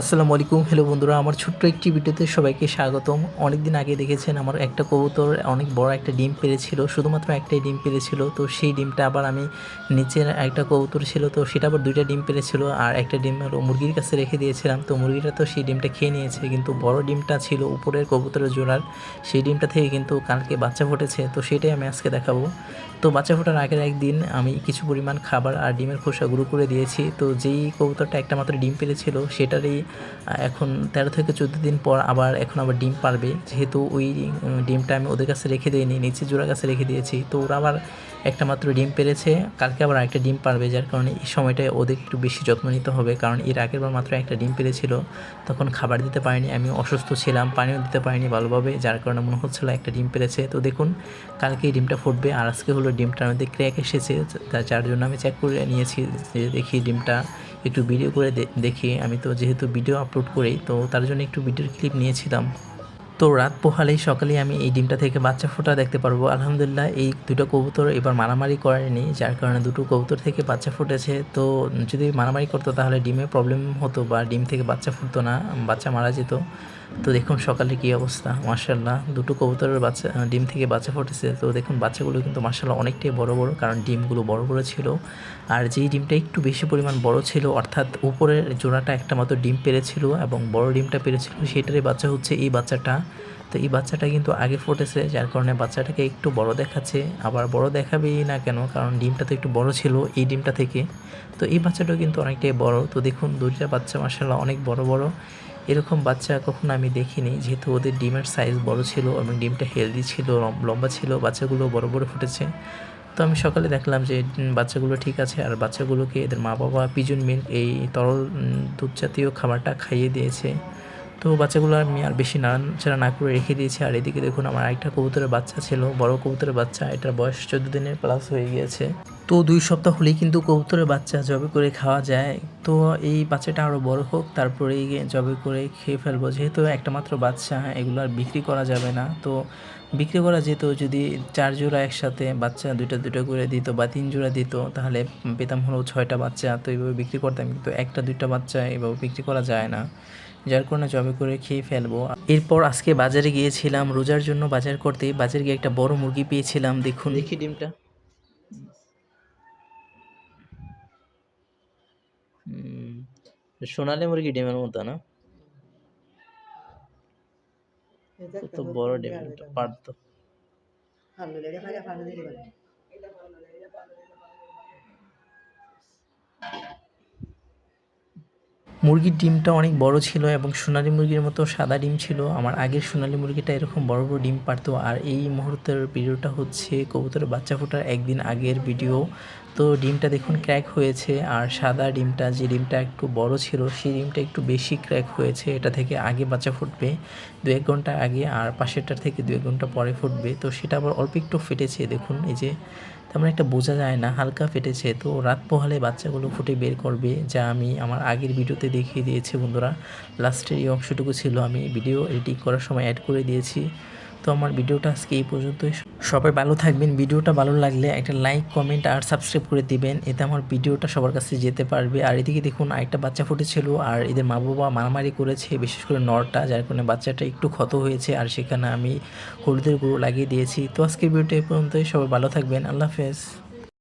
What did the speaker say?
আসসালামু আলাইকুম। হ্যালো বন্ধুরা, আমার ছোট্ট একটি ভিডিওতে সবাইকে স্বাগতম। অনেকদিন আগে দেখেছেন আমার একটা কবুতর অনেক বড় একটা ডিম পেড়েছিল, শুধুমাত্র একটাই ডিম পেড়েছিল। তো সেই ডিমটা আবার আমি নিচের একটা কবুতর ছিল, তো সেটা আবার 2টা ডিম পেড়েছিল, আর একটা ডিম হলো মুরগির কাছে রেখে দিয়েছিলাম। তো মুরগিটা তো সেই ডিমটা খেয়ে নিয়েছে, কিন্তু বড় ডিমটা ছিল উপরের কবুতরের জোড়ার, সেই ডিমটা থেকে কিন্তু কালকে বাচ্চা ফুটেছে। তো সেটাই আমি আজকে দেখাবো। তো বাচ্চা ফোটার আগের একদিন আমি কিছু পরিমাণ খাবার আর ডিমের খোসা গুঁড়ো করে দিয়েছি। তো যেই কবুতরটা একটা মাত্র ডিম পেড়েছিল সেটারই এখন 13 থেকে 14 দিন পর এখন আবার ডিম পাড়বে। যেহেতু ওই ডিমটা আমি ওদের কাছে রেখে দিইনি, নিচে জোড়া কাছে রেখে দিয়েছি। তো ওরা আবার একটা মাত্র ডিম পেড়েছে, কালকে আবার আরেকটা ডিম পাড়বে। যার কারণে এই সময়টায় ওদের একটু বেশি যত্ন নিতে হবে, কারণ এর আগের বার মাত্র একটা ডিম পেড়েছিল, তখন খাবার দিতে পারিনি, আমি অসুস্থ ছিলাম, পানিও দিতে পারিনি ভালোভাবে, যার কারণে মনে হচ্ছিলো একটা ডিম পেড়েছে। তো দেখুন, কালকে এই ডিমটা ফুটবে, আর আজকে হলো ডিমটার মধ্যে ক্র্যাক এসেছে, যার জন্য আমি চেক করে নিয়েছি যে দেখি ডিমটা একটু ভিডিও করে দেখি। আমি তো যেহেতু ভিডিও আপলোড করি, তো তার জন্য একটু ভিডিওর ক্লিপ নিয়েছিলাম। তো রাত পোহালেই সকালে আমি এই ডিমটা থেকে বাচ্চা ফোটা দেখতে পারবো। আলহামদুলিল্লাহ, এই দুটো কবুতর এবার মারামারি করেনি, যার কারণে দুটো কবুতর থেকে বাচ্চা ফুটেছে। তো যদি মারামারি করতো তাহলে ডিমে প্রবলেম হতো, বা ডিম থেকে বাচ্চা ফুটতো না, বাচ্চা মারা যেত। তো দেখুন সকালে কী অবস্থা, মাশাআল্লাহ দুটো কবুতরের বাচ্চা ডিম থেকে বাচ্চা ফুটেছে। তো দেখুন বাচ্চাগুলো কিন্তু মাশাআল্লাহ অনেকটাই বড় বড়, কারণ ডিমগুলো বড় বড় ছিল। আর যেই ডিমটা একটু বেশি পরিমাণ বড় ছিল, অর্থাৎ উপরের জোড়াটা একটা মাত্র ডিম পেড়েছিল এবং বড় ডিমটা পেড়েছিল, সেটারই বাচ্চা হচ্ছে এই বাচ্চাটা। তো এই বাচ্চাটা কিন্তু আগে ফুটেছে, যার কারণে বাচ্চাটাকে একটু বড় দেখাচ্ছে। আবার বড় দেখাবেই না কেন, কারণ ডিমটা তো একটু বড় ছিল এই ডিমটা থেকে। তো এই বাচ্চাটাও কিন্তু অনেকটাই বড়। তো দেখুন দুইটা বাচ্চা মাশাআল্লাহ অনেক বড় বড়। এরকম বাচ্চা কখনো আমি দেখিনি, যেহেতু ওদের ডিমের সাইজ বড় ছিল এবং ডিমটা হেলদি ছিল, লম্বা ছিল, বাচ্চাগুলো বড় বড় ফুটেছে। তো আমি সকালে দেখলাম যে বাচ্চাগুলো ঠিক আছে, আর বাচ্চাগুলোকে এদের মা বাবা পিজন মিল্ক, এই তরল দুধ জাতীয় খাবারটা খাইয়ে দিয়েছে। তো বাচ্চাগুলো আমি আর বেশি নাড়াচাড়া না করে রেখে দিয়েছি। আর এদিকে দেখুন আমার আরেকটা কবুতরের বাচ্চা ছিল, বড় কবুতরের বাচ্চা, এটার বয়স 14 দিনের প্লাস হয়ে গিয়েছে। তো 2 সপ্তাহ হলেই কিন্তু কবুতরের বাচ্চা জবে করে খাওয়া যায়। তো এই বাচ্চাটা আরও বড় হোক, তারপরেই জবে করে খেয়ে ফেলবো। যেহেতু একটা মাত্র বাচ্চা, এগুলো আর বিক্রি করা যাবে না। তো বিক্রি করা যেত যদি 4 জোড়া একসাথে বাচ্চা দুইটা দুইটা করে দিত, বা 3 জোড়া দিত, তাহলে পেতাম হলো 6টা বাচ্চা। তো এইভাবে বিক্রি করতাম, কিন্তু একটা দুইটা বাচ্চা এভাবে বিক্রি করা যায় না, যার কারণে জবে করে খেয়ে ফেলবো। এরপর আজকে বাজারে গিয়েছিলাম রোজার জন্য বাজার করতে। বাজারে গিয়ে একটা বড় মুরগি পেয়েছিলাম, দেখুন দেখি ডিমটা। সোনালী মুরগি ডিমের মতো না, কত বড় ডিম পারতো। মুরগির ডিমটা অনেক বড় ছিল এবং সোনালী মুরগির মতো সাদা ডিম ছিল। আমার আগের সোনালী মুরগিটা এরকম বড় বড় ডিম পারতো। আর এই মুহূর্তের ভিডিওটা হচ্ছে কবুতরের বাচ্চা ফোটার একদিন আগের ভিডিও। তো ডিমটা দেখুন ক্র্যাক হয়েছে, আর সাদা ডিমটা, যে ডিমটা একটু বড় ছিল, সেই ডিমটা একটু বেশি ক্র্যাক হয়েছে। এটা থেকে আগে বাচ্চা ফুটবে 2-1 ঘন্টা আগে, আর পাশেরটার থেকে 2-1 ঘন্টা পরে ফুটবে। তো সেটা আবার অল্প একটু ফেটেছে, দেখুন এই যে তেমন একটা বোঝা যায় না, হালকা ফেটেছে। তো রাত পোহালে বাচ্চাগুলো ফুটে বের করবে, যা আমি আমার আগের ভিডিওতে দেখিয়ে দিয়েছি বন্ধুরা। লাস্টের এই অংশটুকু ছিল, আমি ভিডিও এডিটিং করার সময় অ্যাড করে দিয়েছি। তো আমার ভিডিওটা আজকে এই পর্যন্তই। সবাই ভালো থাকবেন। ভিডিওটা ভালো লাগলে একটা লাইক, কমেন্ট আর সাবস্ক্রাইব করে দিবেন, এতে আমার ভিডিওটা সবার কাছে যেতে পারবে। আর এদিকে দেখুন আরেকটা বাচ্চা ফুটেছিল, আর এদের মা বাবা মারামারি করেছে, বিশেষ করে নরটা, যার কারণে বাচ্চাটা একটু ক্ষত হয়েছে, আর সেখানে আমি হলুদের গুঁড়ো লাগিয়ে দিয়েছি। তো আজকের ভিডিওটা এই পর্যন্তই। সবাই ভালো থাকবেন। আল্লাহ হাফেজ।